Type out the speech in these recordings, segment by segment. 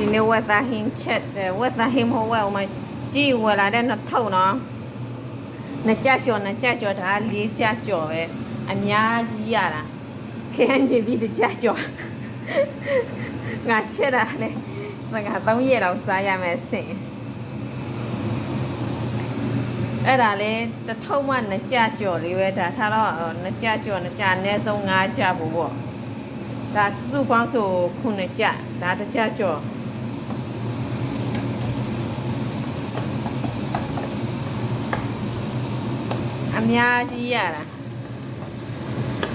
ဒီနေ့ဝက်သားဟင်းချက်တယ်ဝက်သားဟင်းမဟုတ်ဝက်ဟိုမှာကြည့်ဝယ်လာတဲ့နှစ်ထုပ်နော်နှစ်ကြကြော်ဒါလေးကြကြော်ပဲအများကြီးရတာခဲဟန်ချင်ဒီတကြကြော်ငါချက်တာလေငါ3ရက်တော့စားရမယ်အဆင့်အဲ့ဒါလေတစ်ထုပ်မှနှစ်ကြကြော်လေးပဲဒါထားတော့နှစ်ကြကြော်နှစ်ကြအနည်းဆုံး5ကြပို့ပေါ့ဒါစုပေါင်းဆို9ကြဒါတစ်ကြကြော်အများကြီးရတာ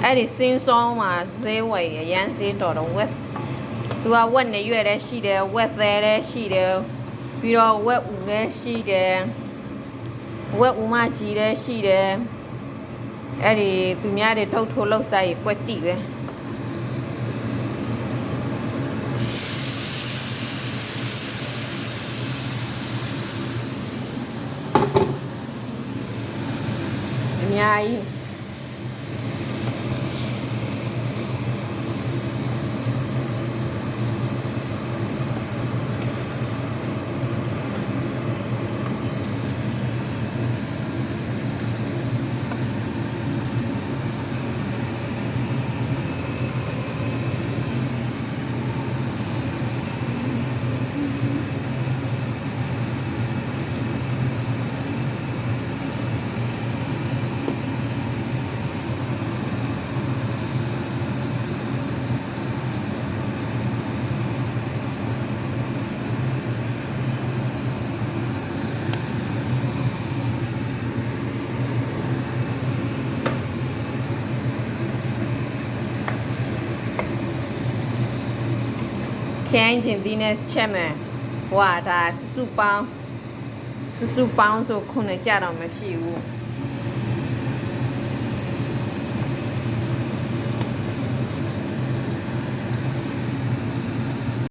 အဲ့ဒီစင်းစောမှာဈေးဝယ်ရမ်းဈေးတော်တော့ဝက်သူကဝက်နေရွက်လည်းရှိတယ်ဝက်သေးလည်းရှိတယ်ပြီးတော့ဝက်ဥလည်းရှိတယ်ဝက်ဥမကြီးလည်းရှိတယ်အဲ့ဒီသူများတွေထုတ်ထိုးလောက်စားရကွက်တိပဲအများကြီးခိုင်းချင်ဒီနဲ့ချက်မယ်ဟွာဒါစုစုပေါင်းဆိုခုနှစ်ကြတော့မရှိဘူး